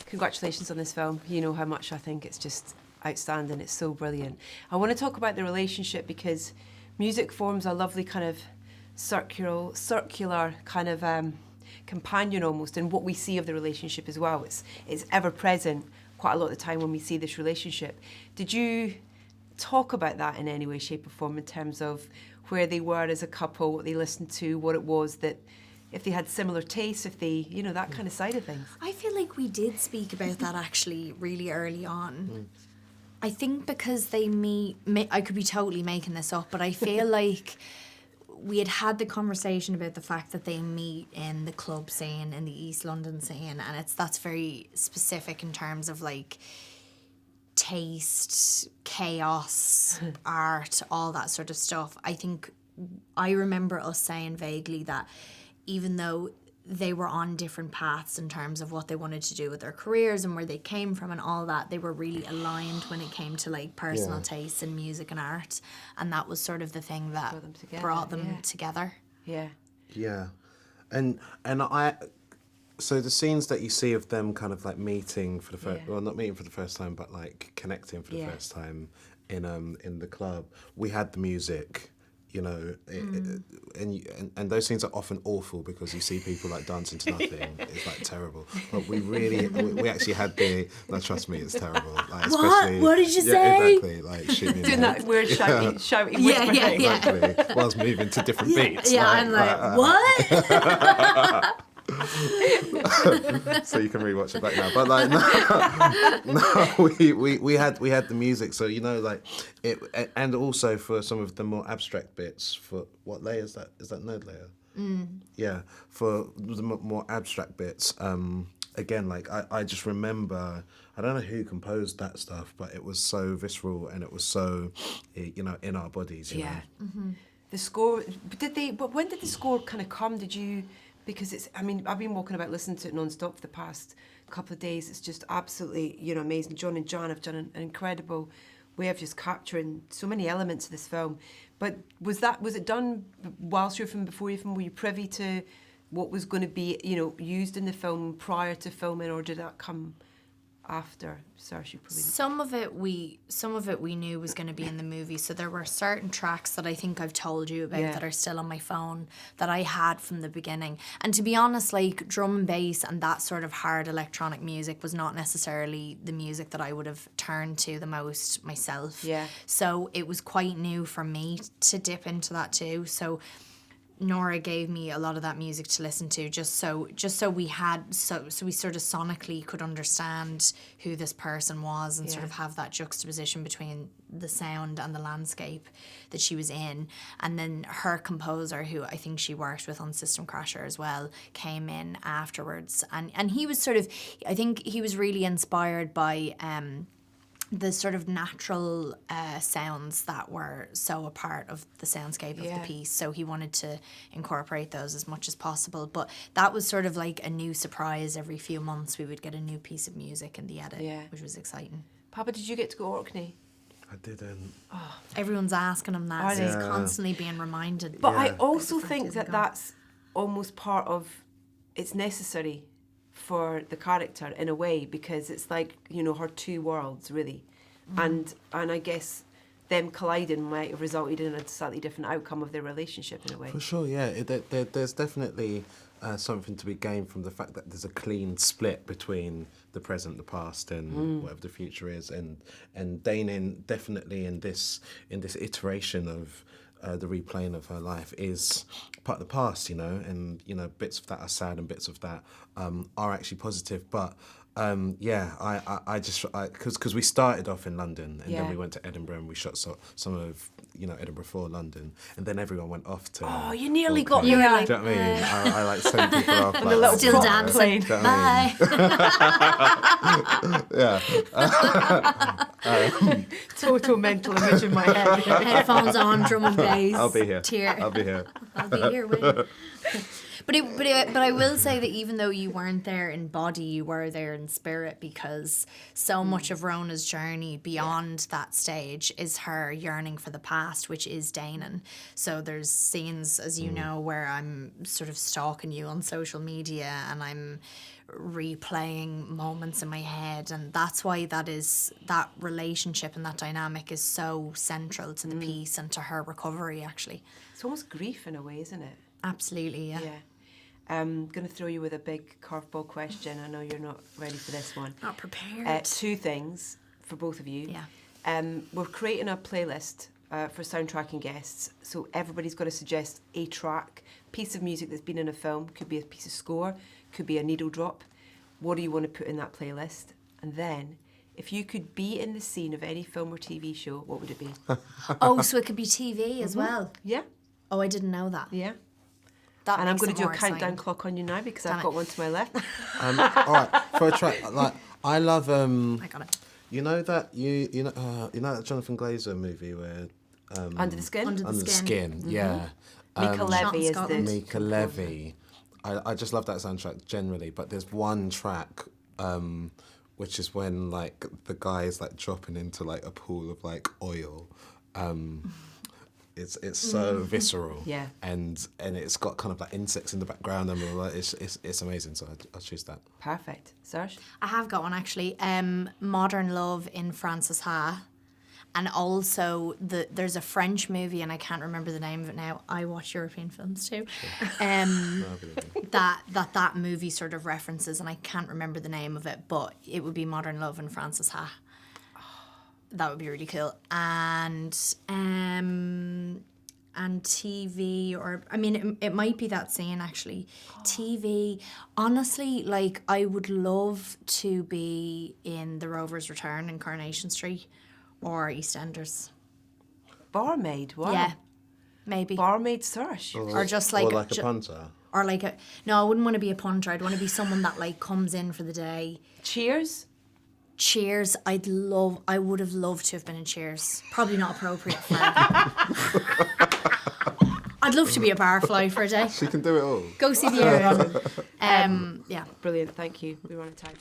congratulations on this film. You know how much I think it's just outstanding. It's so brilliant. I want to talk about the relationship because music forms a lovely kind of circular kind of companion almost in what we see of the relationship as well. It's ever present quite a lot of the time when we see this relationship. Did you talk about that in any way, shape or form in terms of where they were as a couple, what they listened to, what it was that, if they had similar tastes, if they, you know, that kind of side of things? I feel like we did speak about that actually really early on. I think because they meet, I could be totally making this up, but I feel like we had the conversation about the fact that they meet in the club scene, in the East London scene, and that's very specific in terms of like taste, chaos, art, all that sort of stuff. I think I remember us saying vaguely that even though they were on different paths in terms of what they wanted to do with their careers and where they came from and all that, they were really aligned when it came to like personal tastes in music and art, and that was sort of the thing that brought them together. Yeah, and I. So the scenes that you see of them kind of like meeting for the first, well, not meeting for the first time, but like connecting for the first time in the club. We had the music, you know, and those scenes are often awful because you see people like dancing to nothing. It's like terrible. But we actually had the. No, trust me, it's terrible. Like, especially, what did you say? Exactly, like shooting. Doing that weird shouting whispering. Exactly. Whilst moving to different beats. Yeah, I'm like, what? So you can rewatch it back now, but like no, we had the music, so you know, like it, and also for some of the more abstract bits, for what layer is that node layer? Yeah, for the more abstract bits, again, like I just remember, I don't know who composed that stuff, but it was so visceral and it was so, you know, in our bodies. You know? The score, but when did the score kind of come? Did you? Because it's, I mean, I've been walking about listening to it non-stop for the past couple of days. It's just absolutely, you know, amazing. John and John have done an incredible way of just capturing so many elements of this film. But was it done whilst you were filming, before you filmed? Were you privy to what was going to be, you know, used in the film prior to filming, or did that come after? Saoirse, you probably. Some of it we knew was going to be in the movie. So there were certain tracks that I think I've told you about that are still on my phone that I had from the beginning. And to be honest, like drum and bass and that sort of hard electronic music was not necessarily the music that I would have turned to the most myself. Yeah. So it was quite new for me to dip into that too. So Nora gave me a lot of that music to listen to just so we sort of sonically could understand who this person was and sort of have that juxtaposition between the sound and the landscape that she was in. And then her composer, who I think she worked with on System Crasher as well, came in afterwards, and he was sort of, I think he was really inspired by the sort of natural sounds that were so a part of the soundscape of the piece. So he wanted to incorporate those as much as possible. But that was sort of like a new surprise. Every few months we would get a new piece of music in the edit, which was exciting. Paapa, did you get to go to Orkney? I didn't. Oh. Everyone's asking him that, so he's constantly being reminded. But I also think that that's almost part of, it's necessary for the character in a way, because it's like, you know, her two worlds really, and I guess them colliding might have resulted in a slightly different outcome of their relationship in a way. For sure, yeah. There's definitely something to be gained from the fact that there's a clean split between the present, the past, and whatever the future is, and Dainin definitely in this iteration of the replaying of her life is part of the past, you know, and you know, bits of that are sad and bits of that are actually positive. But I just because we started off in London and then we went to Edinburgh and we shot some of, you know, Edinburgh for London, and then everyone went off to. Oh, you nearly got me. me Right. Do you know what I mean? I like send people off. And like, the still dancing. Bye. Total mental image in my head. Headphones on, drum and bass. I'll be here. Tear. I'll be here. I'll be here with you. But I will say that even though you weren't there in body, you were there in spirit, because so much of Rona's journey beyond that stage is her yearning for the past, which is Danon. So there's scenes, as you know, where I'm sort of stalking you on social media and I'm replaying moments in my head, and that's why that relationship and that dynamic is so central to the piece and to her recovery, actually. It's almost grief in a way, isn't it? Absolutely, yeah. Yeah. I'm going to throw you with a big curveball question. I know you're not ready for this one. Not prepared. Two things for both of you. Yeah. We're creating a playlist for soundtracking guests. So everybody's got to suggest a track, piece of music that's been in a film. Could be a piece of score, could be a needle drop. What do you want to put in that playlist? And then, if you could be in the scene of any film or TV show, what would it be? Oh, so it could be TV as well. Yeah. Oh, I didn't know that. Yeah. That And I'm makes going it to do a more countdown exciting. clock on you now because Damn I've it. got one to my left. All right, for a track, like I love I got it. you know that you know that Jonathan Glazer movie where Under the Skin? Under the Under the Skin. Skin, yeah. Mika Shot in Levy is the... Scotland. Mika Levy. I just love that soundtrack generally, but there's one track which is when like the guy is like dropping into like a pool of like oil. It's so visceral, Yeah. and it's got kind of like insects in the background, and all that. It's amazing. So I'll choose that. Perfect. Saoirse? I have got one, actually. Modern Love in Frances Ha. And also, there's a French movie, and I can't remember the name of it now. I watch European films too. That movie sort of references, and I can't remember the name of it, but it would be Modern Love and Frances Ha. That would be really cool. And TV, or I mean, it might be that scene actually. TV. Honestly, like I would love to be in The Rover's Return in Coronation Street. Or EastEnders. Barmaid, wow. Yeah, maybe. Barmaid Saoirse. Or just like... or like a punter. Or like a... No, I wouldn't want to be a punter. I'd want to be someone that like comes in for the day. Cheers? Cheers. I would have loved to have been in Cheers. Probably not appropriate for... I'd love to be a barfly for a day. She can do it all. Go see the air. Yeah. Brilliant, thank you. We're on time.